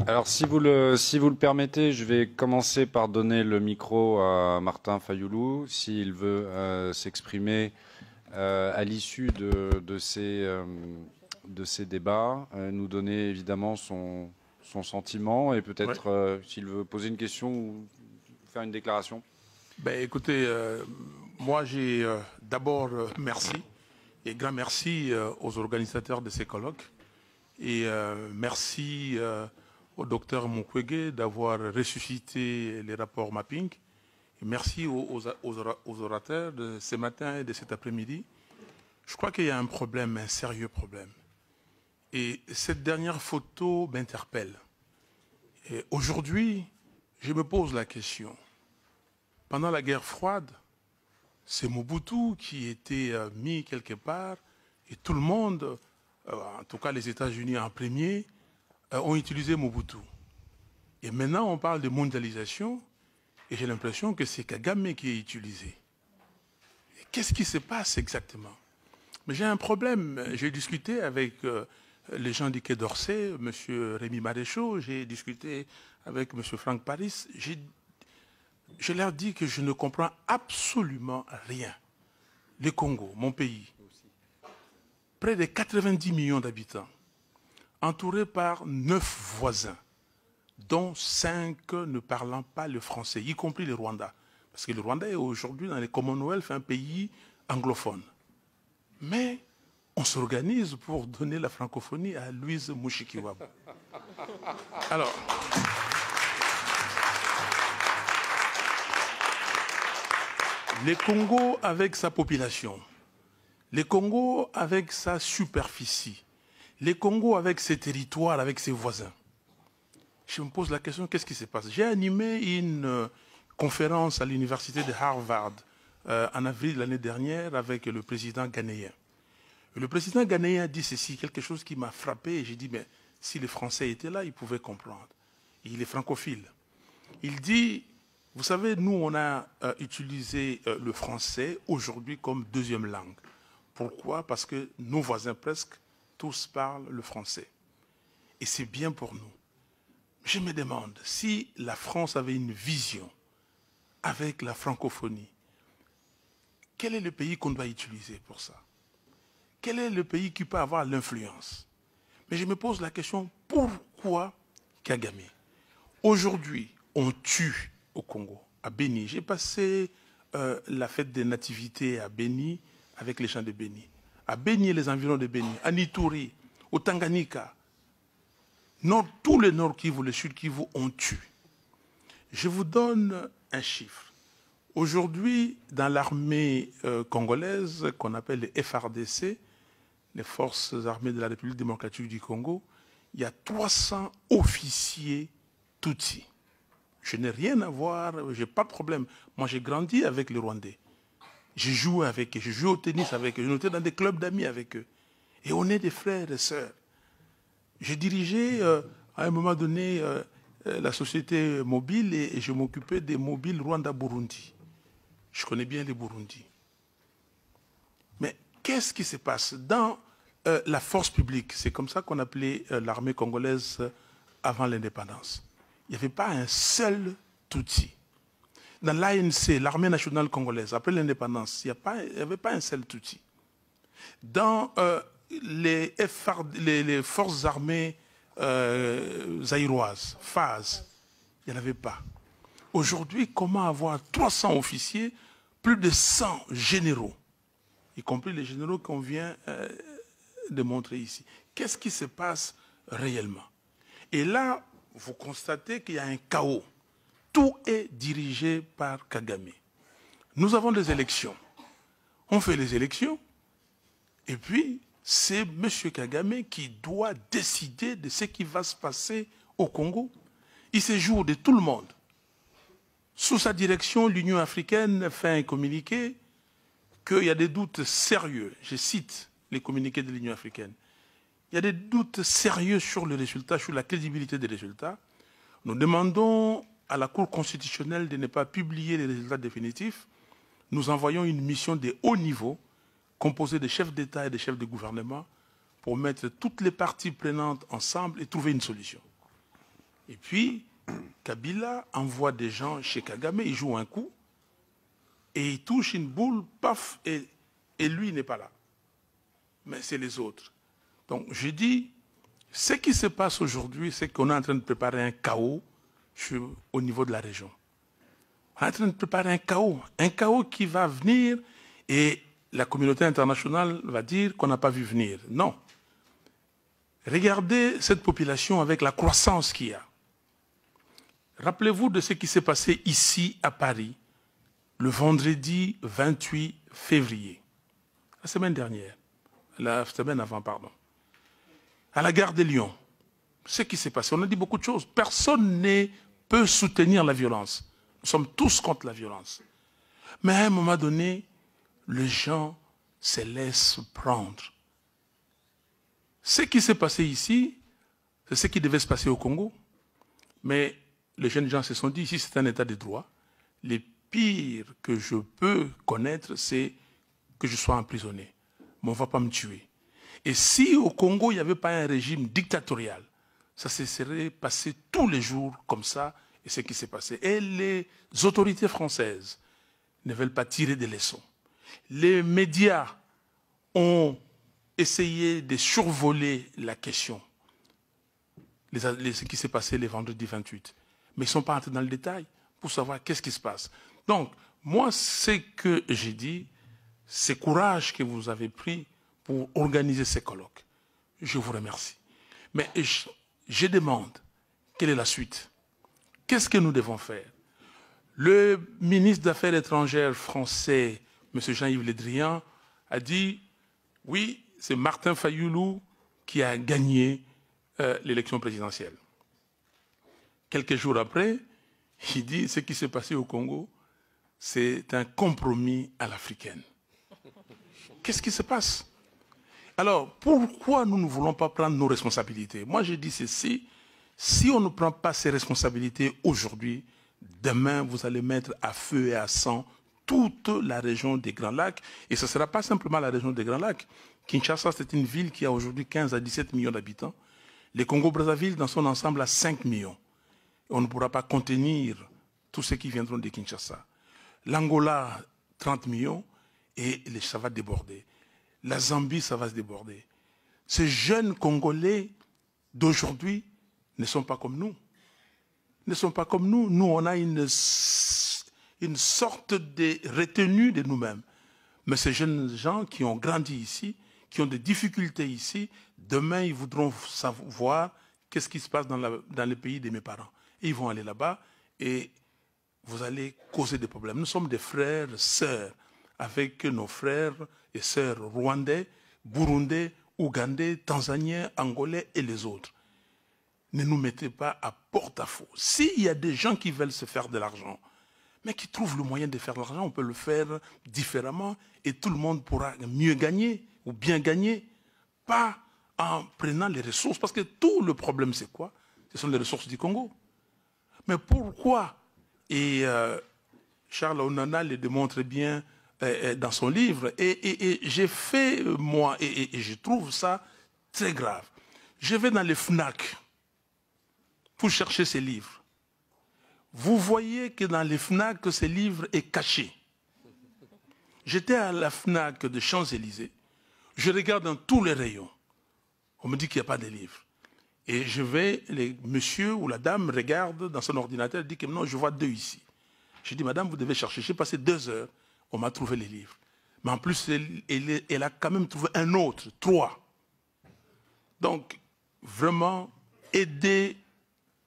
Alors, si vous le permettez, je vais commencer par donner le micro à Martin Fayoulou, s'il veut s'exprimer à l'issue de ces débats, nous donner évidemment son sentiment et Ouais. peut-être s'il veut poser une question ou faire une déclaration. Ben, écoutez, moi j'ai d'abord merci et grand merci aux organisateurs de ces colloques et merci au docteur Mukwege d'avoir ressuscité les rapports mapping. Et merci aux orateurs de ce matin et de cet après-midi. Je crois qu'il y a un problème, un sérieux problème. Et cette dernière photo m'interpelle. Et aujourd'hui, je me pose la question. Pendant la guerre froide, c'est Mobutu qui était mis quelque part et tout le monde, en tout cas les États-Unis en premier, ont utilisé Mobutu. Et maintenant, on parle de mondialisation et j'ai l'impression que c'est Kagame qui est utilisé. Qu'est-ce qui se passe exactement? Mais j'ai un problème. J'ai discuté avec les gens du Quai d'Orsay, M. Rémi Maréchaux, j'ai discuté avec M. Franck Paris. Je leur dis que je ne comprends absolument rien. Le Congo, mon pays, près de 90 millions d'habitants, entouré par 9 voisins, dont 5 ne parlant pas le français, y compris le Rwanda. Parce que le Rwanda est aujourd'hui dans les Commonwealth un pays anglophone. Mais on s'organise pour donner la francophonie à Louise Mushikiwabo. Alors, le Congo avec sa population, le Congo avec sa superficie, le Congo avec ses territoires, avec ses voisins. Je me pose la question, qu'est-ce qui se passe? J'ai animé une conférence à l'université de Harvard en avril de l'année dernière avec le président ghanéen. Et le président ghanéen a dit ceci, quelque chose qui m'a frappé, et j'ai dit, mais si les Français étaient là, ils pouvaient comprendre. Il est francophile. Il dit, vous savez, nous, on a utilisé le français aujourd'hui comme deuxième langue. Pourquoi? Parce que nos voisins presque tous parlent le français. Et c'est bien pour nous. Je me demande si la France avait une vision avec la francophonie, quel est le pays qu'on doit utiliser pour ça? Quel est le pays qui peut avoir l'influence? Mais je me pose la question, pourquoi Kagame? Aujourd'hui, on tue au Congo, à Béni. J'ai passé la fête des nativités à Béni avec les chants de Béni. À Béni et les environs de Béni, à Nituri, au Tanganyika, tout le Nord Kivu, le Sud Kivu, on tue. Je vous donne un chiffre. Aujourd'hui, dans l'armée congolaise, qu'on appelle les FRDC, les Forces armées de la République démocratique du Congo, il y a 300 officiers Tutsis. Je n'ai rien à voir, je n'ai pas de problème. Moi, j'ai grandi avec les Rwandais. J'ai joué avec eux, j'ai joué au tennis avec eux, j'étais dans des clubs d'amis avec eux. Et on est des frères et sœurs. J'ai dirigé à un moment donné la société mobile et je m'occupais des mobiles Rwanda-Burundi. Je connais bien les Burundi. Mais qu'est-ce qui se passe dans la force publique? C'est comme ça qu'on appelait l'armée congolaise avant l'indépendance. Il n'y avait pas un seul Tutsi. Dans l'ANC, l'armée nationale congolaise, après l'indépendance, il n'y avait pas un seul Tutsi. Dans les forces armées zaïroises, FAZ, il n'y en avait pas. Aujourd'hui, comment avoir 300 officiers, plus de 100 généraux, y compris les généraux qu'on vient de montrer ici? Qu'est-ce qui se passe réellement? Et là, vous constatez qu'il y a un chaos. Tout est dirigé par Kagame. Nous avons des élections. On fait les élections, et puis c'est M. Kagame qui doit décider de ce qui va se passer au Congo. Il se joue de tout le monde. Sous sa direction, l'Union africaine fait un communiqué qu'il y a des doutes sérieux. Je cite les communiqués de l'Union africaine. Il y a des doutes sérieux sur les résultats, sur la crédibilité des résultats. Nous demandons à la Cour constitutionnelle de ne pas publier les résultats définitifs. Nous envoyons une mission de haut niveau, composée de chefs d'État et de chefs de gouvernement, pour mettre toutes les parties prenantes ensemble et trouver une solution. Et puis, Kabila envoie des gens chez Kagame, il joue un coup, et il touche une boule, paf, et lui n'est pas là. Mais c'est les autres. Donc je dis, ce qui se passe aujourd'hui, c'est qu'on est en train de préparer un chaos au niveau de la région. On est en train de préparer un chaos qui va venir et la communauté internationale va dire qu'on n'a pas vu venir. Non. Regardez cette population avec la croissance qu'il y a. Rappelez-vous de ce qui s'est passé ici à Paris le vendredi 28 février, la semaine dernière, la semaine avant, pardon, à la gare de Lyon. Ce qui s'est passé, on a dit beaucoup de choses. Personne ne peut soutenir la violence. Nous sommes tous contre la violence. Mais à un moment donné, les gens se laissent prendre. Ce qui s'est passé ici, c'est ce qui devait se passer au Congo. Mais les jeunes gens se sont dit, ici c'est un état de droit. Le pire que je peux connaître, c'est que je sois emprisonné. Mais on ne va pas me tuer. Et si au Congo, il n'y avait pas un régime dictatorial, ça se serait passé tous les jours comme ça, et c'est ce qui s'est passé. Et les autorités françaises ne veulent pas tirer des leçons. Les médias ont essayé de survoler la question, ce qui s'est passé le vendredi 28. Mais ils ne sont pas entrés dans le détail pour savoir qu'est-ce qui se passe. Donc, moi, ce que j'ai dit, c'est courage que vous avez pris pour organiser ces colloques. Je vous remercie. Mais je demande, quelle est la suite? Qu'est-ce que nous devons faire? Le ministre des Affaires étrangères français, M. Jean-Yves Le Drian, a dit, oui, c'est Martin Fayulu qui a gagné l'élection présidentielle. Quelques jours après, il dit, ce qui s'est passé au Congo, c'est un compromis à l'africaine. Qu'est-ce qui se passe? Alors, pourquoi nous ne voulons pas prendre nos responsabilités? Moi, je dis ceci, si on ne prend pas ces responsabilités aujourd'hui, demain, vous allez mettre à feu et à sang toute la région des Grands Lacs. Et ce ne sera pas simplement la région des Grands Lacs. Kinshasa, c'est une ville qui a aujourd'hui 15 à 17 millions d'habitants. Le Congo-Brazzaville, dans son ensemble, a 5 millions. On ne pourra pas contenir tous ceux qui viendront de Kinshasa. L'Angola, 30 millions, et ça va déborder. La Zambie, ça va se déborder. Ces jeunes Congolais d'aujourd'hui ne sont pas comme nous. Ne sont pas comme nous. Nous, on a une sorte de retenue de nous-mêmes. Mais ces jeunes gens qui ont grandi ici, qui ont des difficultés ici, demain, ils voudront savoir qu'est-ce qui se passe dans le pays de mes parents. Et ils vont aller là-bas et vous allez causer des problèmes. Nous sommes des frères, sœurs, avec nos frères et sœurs rwandais, burundais, ougandais, tanzaniens, angolais et les autres. Ne nous mettez pas à porte-à-faux. S'il y a des gens qui veulent se faire de l'argent, mais qui trouvent le moyen de faire de l'argent, on peut le faire différemment et tout le monde pourra mieux gagner ou bien gagner, pas en prenant les ressources. Parce que tout le problème, c'est quoi? Ce sont les ressources du Congo. Mais pourquoi? Et Charles Onana le démontre bien dans son livre. Et j'ai fait, moi, et je trouve ça très grave. Je vais dans les FNAC pour chercher ces livres. Vous voyez que dans les FNAC, ce livre est caché. J'étais à la FNAC de Champs-Élysées. Je regarde dans tous les rayons. On me dit qu'il n'y a pas de livres. Et je vais, le monsieur ou la dame regarde dans son ordinateur et dit que non, je vois 2 ici. Je dis, madame, vous devez chercher. J'ai passé 2 heures, on m'a trouvé les livres. Mais en plus, elle a quand même trouvé un autre, 3. Donc, vraiment, aider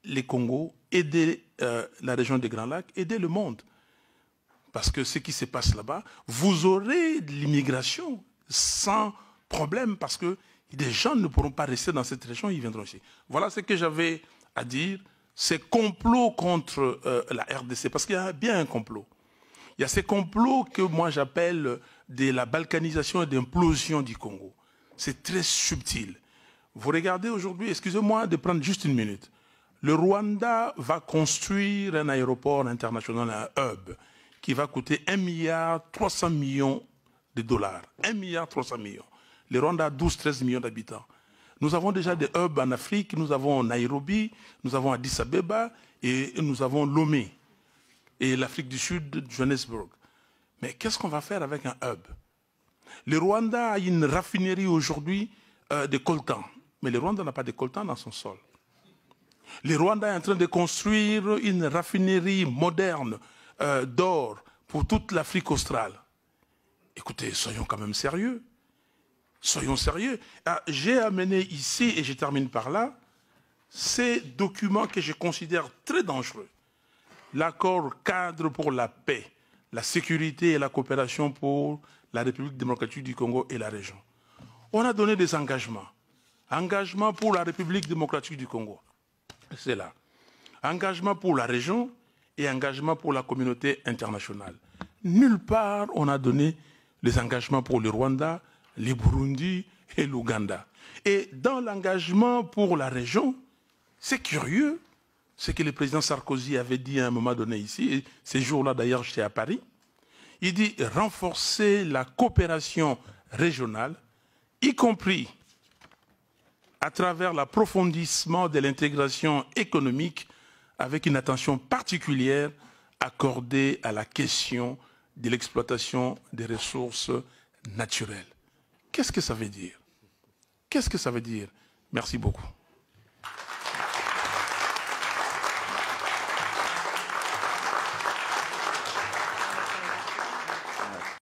les Congos, aider la région des Grands Lacs, aider le monde. Parce que ce qui se passe là-bas, vous aurez de l'immigration sans problème parce que des gens ne pourront pas rester dans cette région, ils viendront ici. Voilà ce que j'avais à dire. Ces complots contre la RDC, parce qu'il y a bien un complot. Il y a ces complots que moi j'appelle de la balkanisation et d'implosion du Congo. C'est très subtil. Vous regardez aujourd'hui, excusez-moi de prendre juste une minute. Le Rwanda va construire un aéroport international, un hub, qui va coûter 1,3 milliard de dollars. 1,3 milliard. Le Rwanda a 12-13 millions d'habitants. Nous avons déjà des hubs en Afrique, nous avons Nairobi, nous avons Addis Abeba et nous avons Lomé et l'Afrique du Sud, Johannesburg. Mais qu'est-ce qu'on va faire avec un hub? Le Rwanda a une raffinerie aujourd'hui de coltan, mais le Rwanda n'a pas de coltan dans son sol. Le Rwanda est en train de construire une raffinerie moderne d'or pour toute l'Afrique australe. Écoutez, soyons quand même sérieux. Soyons sérieux. J'ai amené ici, et je termine par là, ces documents que je considère très dangereux. L'accord cadre pour la paix, la sécurité et la coopération pour la République démocratique du Congo et la région. On a donné des engagements. Engagement pour la République démocratique du Congo. C'est là. Engagement pour la région et engagement pour la communauté internationale. Nulle part on a donné les engagements pour le Rwanda, le Burundi et l'Ouganda. Et dans l'engagement pour la région, c'est curieux, ce que le président Sarkozy avait dit à un moment donné ici, et ces jours-là d'ailleurs j'étais à Paris, il dit renforcer la coopération régionale, y compris à travers l'approfondissement de l'intégration économique avec une attention particulière accordée à la question de l'exploitation des ressources naturelles. Qu'est-ce que ça veut dire? Qu'est-ce que ça veut dire? Merci beaucoup.